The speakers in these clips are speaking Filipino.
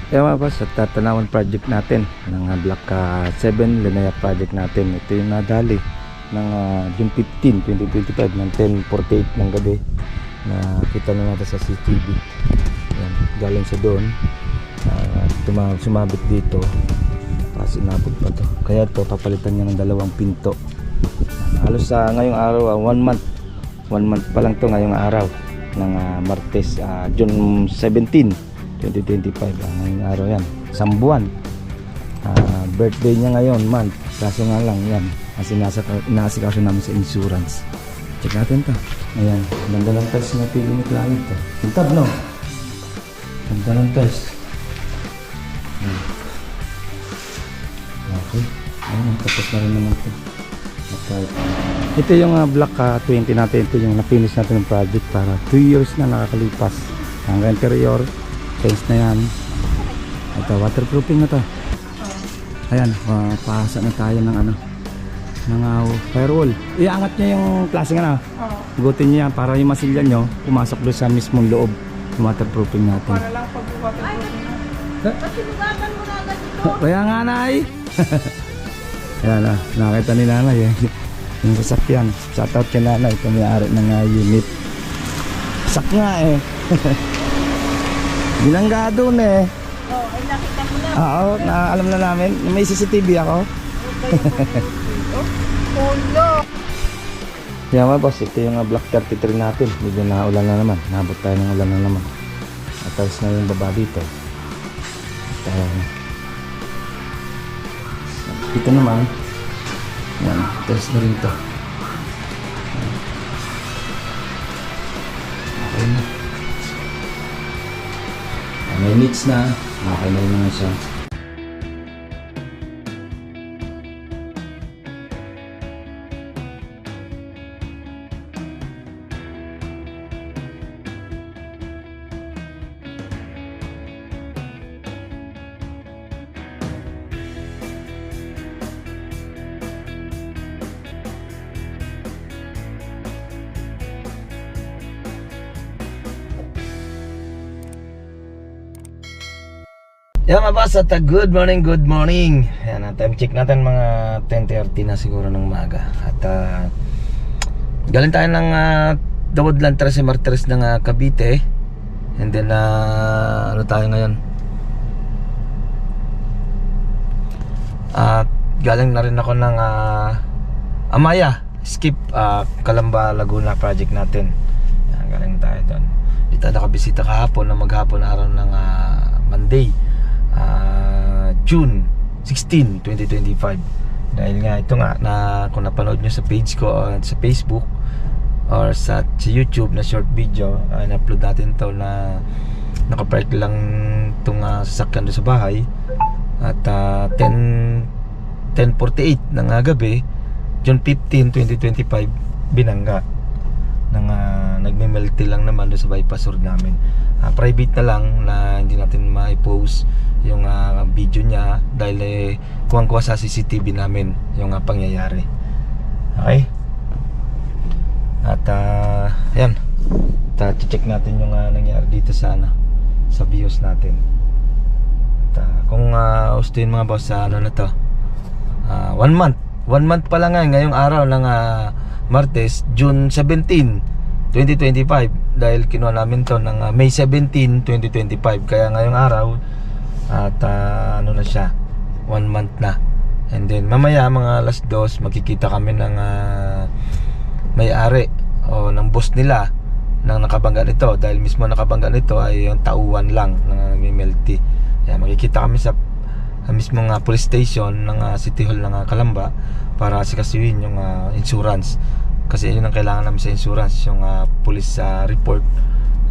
Ewan pa sa tatanawan project natin ng Block 7 Linea project natin. Ito yung nadali ng June 15, 2025 ng 10:48 ng gabi. Nakita na natin sa CCTV. Yan, galing sa doon. Sumabit dito. Tapos inabot pa to. Kaya to papalitan niya ng dalawang pinto. Halos sa ngayong araw 1 month. 1 month pa lang to ngayong araw ng Martes, June 17. 2025 ngayong araw yan, isang buwan. Birthday niya ngayon month, kaso nga lang yan kasi inaasikaso namin sa insurance. Check natin to. Ayan, ganda ng test na pili ni client to. Yung tab, no? Ganda ng test. Okay, ayun, tapos na rin naman to. Okay. Ito yung Block 20 natin. Ito yung na-finish natin ng project para 2 years na nakakalipas. Hanggang interior face na yan. Ito, waterproofing na to. Ayan, pahasa na tayo ng ng firewall. Iangat niya yung klaseng Gutin niya para yung masilya nyo pumasok doon sa mismong loob ng waterproofing natin. Para lang pag-waterproofing na. Pasilugatan mo na agad ito. Kaya nga, Nay. Ayan na, nakita ni Nanay yung sasakyan. Shoutout kay Nanay, may-ari ng unit. Sak nga binangga doon Oh, ay nakita mo na. Oo, alam na namin. May CCTV ako. Polo. Yan mga boss, ito yung Block 33 natin. Medyo naulan na naman. Nabot tayo ng ulan na naman. At tapos na yung baba dito. Ito naman. Yan, test na rin to. Okay na. May needs na. Okay na rin naman siya. Yan mga boss, at good morning. Yan, time check natin mga 10:30 na siguro ng umaga. At galing tayo ng Dawadlan Tres Martires ng Cavite. And then ano tayo ngayon? Galing na rin ako ng Amaya Skip, Calamba, Laguna project natin. Yan, galing tayo doon. Dito nakabisita kahapon na maghapon araw ng Monday, June 16, 2025. Dahil nga ito nga na kung napanood nyo sa page ko sa Facebook or sa YouTube na short video, na-upload natin to na nakapark lang itong sasakyan doon sa bahay. At 10:48 ng gabi, June 15, 2025, binangga ng nagme-melty lang naman doon sa bypass road namin. Private na lang na hindi natin ma-post yung video niya dahil kuwang-kuwa sa CCTV namin yung pangyayari. Okay? At ayan, check natin yung nangyari dito sa sa BIOS natin. At kung gustuin mga boss sa na to, 1 month pa lang ngayong araw ng Martes, June 17, 2025, dahil kinuha namin to ng May 17, 2025. Kaya ngayong araw at ano na siya, 1 month na. And then mamaya mga alas 2 makikita kami ng may-ari o ng boss nila nang nakabangga nito, dahil mismo nakabangga nito ay yung tauhan lang ng MLT. Kaya makikita kami sa mismo police station ng City Hall ng Calamba para sikasuhin yung insurance, kasi yun ang kailangan namin sa insurance, yung police report.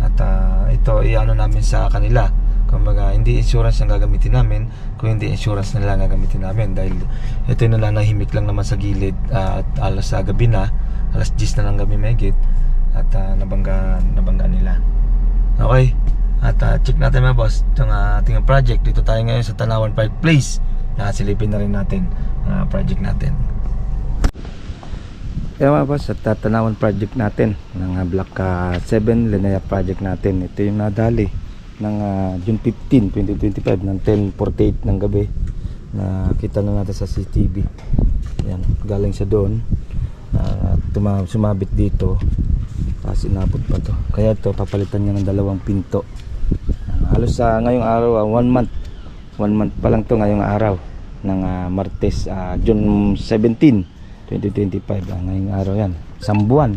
At ito i-ano namin sa kanila, kumbaga hindi insurance ang gagamitin namin, kung hindi insurance na lang gagamitin namin, dahil ito yung nanahimik lang naman sa gilid at alas gabi na, alas 10 na lang gabi mahigit, at nabangga nila. Okay, at check natin mga boss itong ating project. Dito tayo ngayon sa Tanawan Park Place. Silipin na rin natin project natin. Mga boss, at Tanawan project natin ng Block 7 Linea project natin. Ito yung nadali ng June 15, 2025 ng 10:48 ng gabi. Nakita na natin sa CCTV. Yan, galing siya doon. Sumabit dito. Tapos inabot pa to. Kaya to papalitan niya ng 2 pinto. Halos sa ngayong araw, 1 month. 1 month pa lang to ngayong araw ng Martes, June 17, 2025. Ngayong araw yan. Isang buwan.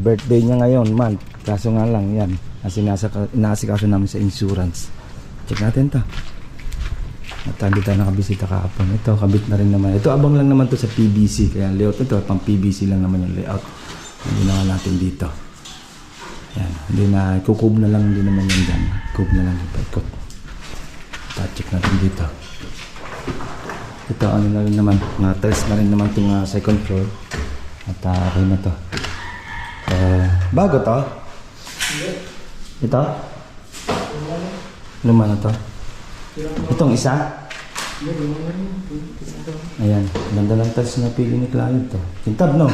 Birthday niya ngayon, month. Kaso nga lang yan. Inaasikaso namin sa insurance. Check natin to. At hindi tayo nakabisita kahapon. Ito, kabit na rin naman. Ito, abang lang naman to sa PVC. Kaya layout ito, pang PVC lang naman yung layout. Hindi naman natin dito. Yan. Hindi na, kukub na lang din naman yan dyan. Kub na lang yung paikot. Check natin dito. Ito, ano na rin naman. Na-test na rin naman itong second floor. At okay na to. Bago to? Ito? Luma na to? Itong isa? Ayan, ganda ng tiles na pili ni client to. Kintab, no?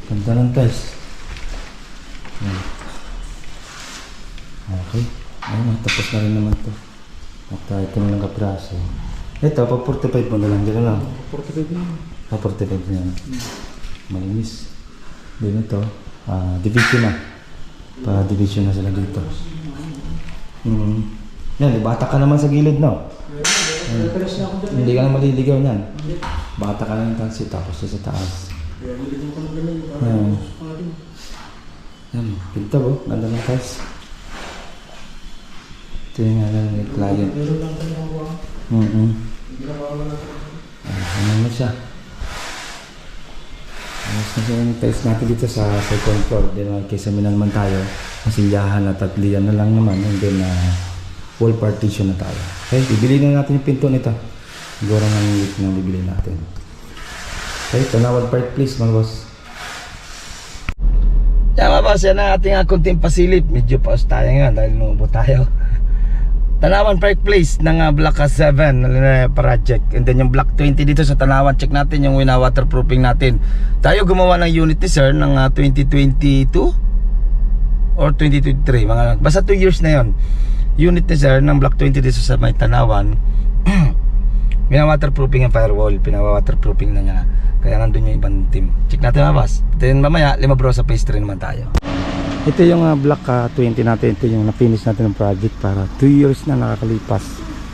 Ganda ng tiles. Ayan. Okay. Ayan, tapos na rin naman to. At ito na lang kapraso. Ito, pa 45 mo na lang. Gano'n lang. 45 na. Pa 45 na yan. Malinis. Din ito, division na. Pa-division na sila dito. Yan, bata ka naman sa gilid, no? Hindi ka na maliligaw niyan. Bata ka na ng tansi, tapos sa taas. Yan. Yan, pinta po. Ganda ng tiles. Ito yung ng client. Ano na siya? Ayos na siya yung tiles natin dito sa second floor. Then kaysa naman tayo, masilyahan at tatlian na lang naman. And then wall partition na tayo. Okay, bibili na natin yung pinto nito. Siguro ng week na bibili natin. Okay, Tanawan Park please mga boss. Yan mga boss, yan ang ating kunting pasilip. Medyo paus tayo ngayon dahil nungbo tayo. Tanawan Park Place ng Block 7 na project. And then yung Block 20 dito sa Tanawan, check natin yung waterproofing natin. Tayo gumawa ng unit ni sir ng 2022 or 2023, basta 2 years na yon. Unit ni sir ng Block 20 dito sa may Tanawan. Waterproofing ang firewall, pinawaterproofing na niya. Kaya nandun yung ibang team. Check natin mga boss. Then mamaya, Limabrosa Phase 3 naman tayo. Ito yung block 20 natin. Ito yung na-finish natin ng project para 2 years na nakakalipas.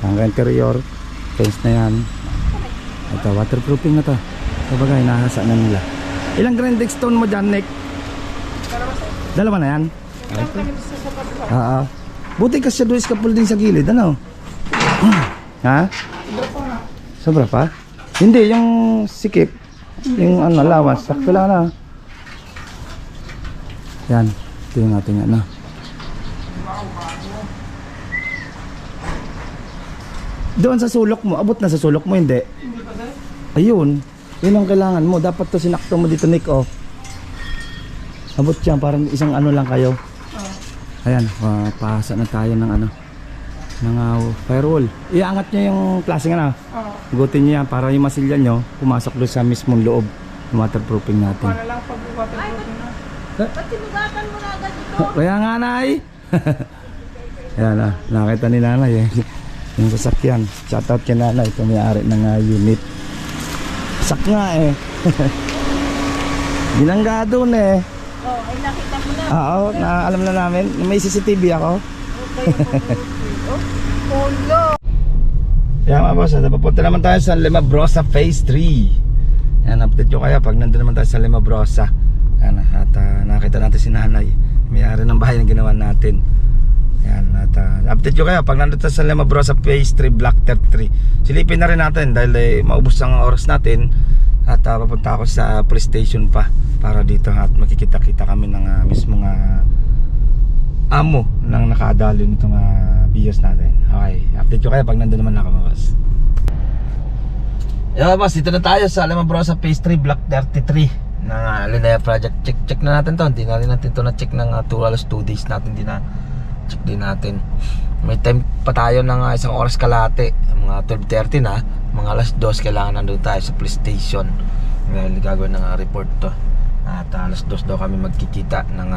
Ang interior, fence na yan. Ito, waterproofing na to. Sabagay, nahasa na nila. Ilang grinding stone mo dyan, Nick? Dalawa na yan? Buti kasi doon iskapul din sa gilid, ano? Ha? Sobra pa? Hindi, yung sikip. Yung allowance, sakto lang na. Yan. Ito yung ating ano. Doon sa sulok mo, abot na sa sulok mo, hindi? Ayun, yun ang kailangan mo. Dapat to sinakto mo dito, Nick, oh. Abot siya, parang isang ano lang kayo. Ayan, pahasa na tayo ng ano, ng firewall. Iangat nyo yung klaseng ano. Gutin nyo yan para yung masilya nyo pumasok doon sa mismong loob ng waterproofing natin. Para lang pag waterproofing na. Ba't sinugatan mo na agad ito? Kaya nga, Nay. Ayan na, nakita ni Nanay eh. Yung sasakyan. Shoutout kay Nanay, ito may-ari ng unit. Sak nga eh. Binangga doon eh. Oh, ay nakita mo na. Oo, alam na namin. May CCTV ako. Polo. Kaya mga boss, papunta naman tayo sa Limabrosa Phase 3. Yan, update nyo kaya pag nandun naman tayo sa Limabrosa. Yan, at nakita natin si Nanay. May-ari ng bahay na ginawa natin. Yan, at update nyo kaya pag nandun tayo sa Limabrosa Phase 3 Block 33. Silipin na rin natin dahil maubos ang oras natin. At papunta ako sa police station pa para dito at makikita-kita kami ng mismong amo ng nakadalo nitong bios natin. Okay, update ko kayo pag nandun naman ako mga boss. Yeah boss, dito na tayo sa Limabrosa Phase 3 Block 33 ng Linea Project. Check na natin to. Hindi na rin natin to na-check ng 2 days natin. Hindi na check din natin. May time pa tayo ng isang oras kalahati. Mga 12:30 na. Mga alas 2 kailangan nandun tayo sa police station. Dahil gagawin ng report to. At alas 2 daw kami magkikita ng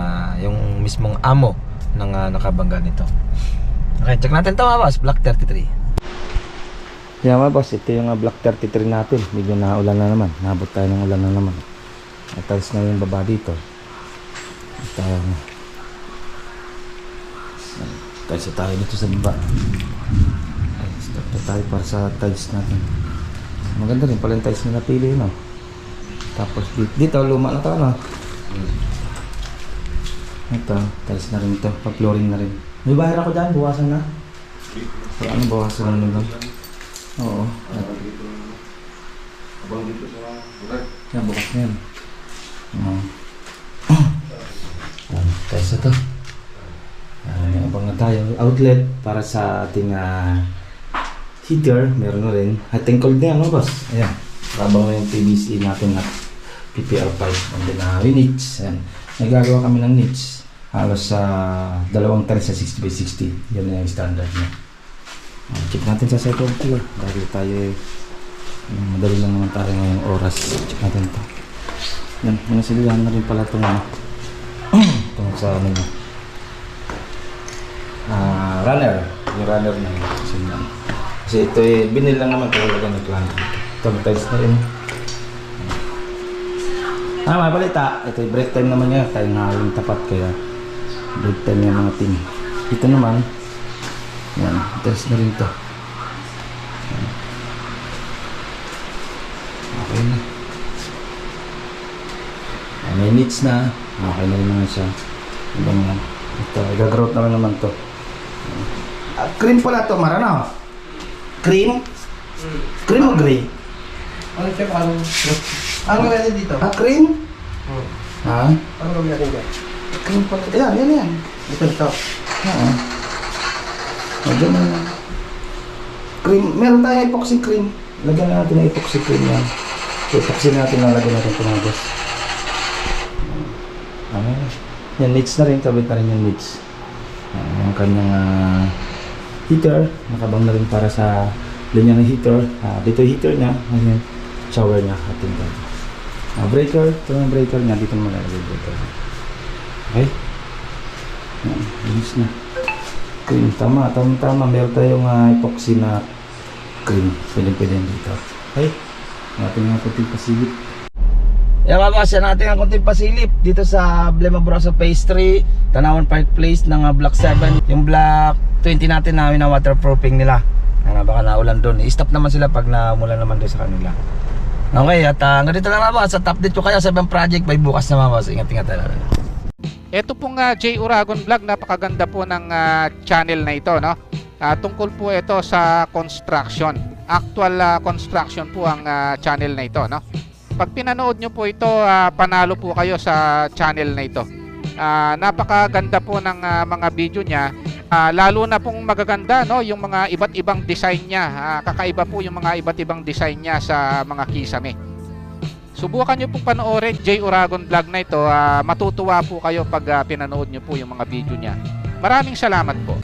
yung mismong amo ng nakabangga nito. Okay, check natin ito mga boss, Block 33. Yan mga boss, ito yung Block 33 natin. Medyo naulan na naman, nabot tayo ng ulan na naman. Natalis na yung baba dito. At tiles na tayo dito sa baba. Ay, start na tayo para sa tiles natin. Maganda rin pala yung tiles na napili, no? Tapos dito luma na ito, no? Ito, tiles na rin ito, pag-flooring na rin. May bayar ako dyan, buwasan na. So, ano bawasan na nila? Oo. Yan, bukas na yan. Tiles na ito. May abang na tayo. Outlet para sa ating heater, meron na rin. Hot and cold na yan, no, boss? Ayan. Abang na yung PVC natin at PPR pipe. And then yung niche. Ayan. Nagagawa kami ng niche. Halos dalawang tiles sa 60x60. Yan na yung standard niya. Check natin sa second floor. Dahil tayo madali lang naman tayo ngayong oras. Check natin ito. Yan. Minasilihan na rin pala itong itong sa ano niya. Runner. Yung runner na yun. Kasi ito binil lang naman ito. Wala na plan. Ito tiles na rin. May balita. Ito yung break time naman niya. Tayo nga yung tapat kaya break time yung mga team. Ito naman yan. Tiles na rin ito. Okay na. May needs na. Okay na rin naman siya. Ibang yan. Ito. Igagrowth naman naman ito. Cream pala ito. Marano. Cream? Cream o gray? Ano check ano? Ano gawin natin dito? Cream? Ha? Ano gawin natin dyan? Cream pala. Yan. Ito. Oo. Lagyan na yan. Cream. Meron tayong epoxy cream. Lagyan na natin ng epoxy cream yan. Epoxy natin lalagyan natin ito mga boss. Yan, needs na rin. Kabit na rin yung needs. Yung kanyang heater. Nakabang na rin para sa linya ng heater. Dito yung heater niya. Ayan, shower niya. Ating breaker. Ito yung breaker niya. Dito naman lalagay breaker. Okay? Yan, needs na. Cream. Tama. Meron tayong epoxy na cream. Pwede dito. Okay? Natin yung kunting pasilip. Yan mga boss, yan natin ang kunting pasilip dito sa Blema Broso Phase 3, Tanawan Park Place ng Block 7. Yung Block 20 natin namin na waterproofing nila. Baka naulan doon. I-stop naman sila pag namulan naman doon sa kanila. Okay, at ganito lang mga boss. At update ko kayo sa ibang project by bukas na mga boss. Ingat tayo. Ito pong J. Uragon Vlog, napakaganda po ng channel na ito, no? Tungkol po ito sa construction. Actual construction po ang channel na ito, no? Pag pinanood nyo po ito, panalo po kayo sa channel na ito. Napakaganda po ng mga video niya. Lalo na pong magaganda, no? Yung mga iba't ibang design niya. Kakaiba po yung mga iba't ibang design niya sa mga kisame. Subukan nyo pong panoorin J. Uragon Vlog na ito. Matutuwa po kayo pag pinanood nyo po yung mga video niya. Maraming salamat po.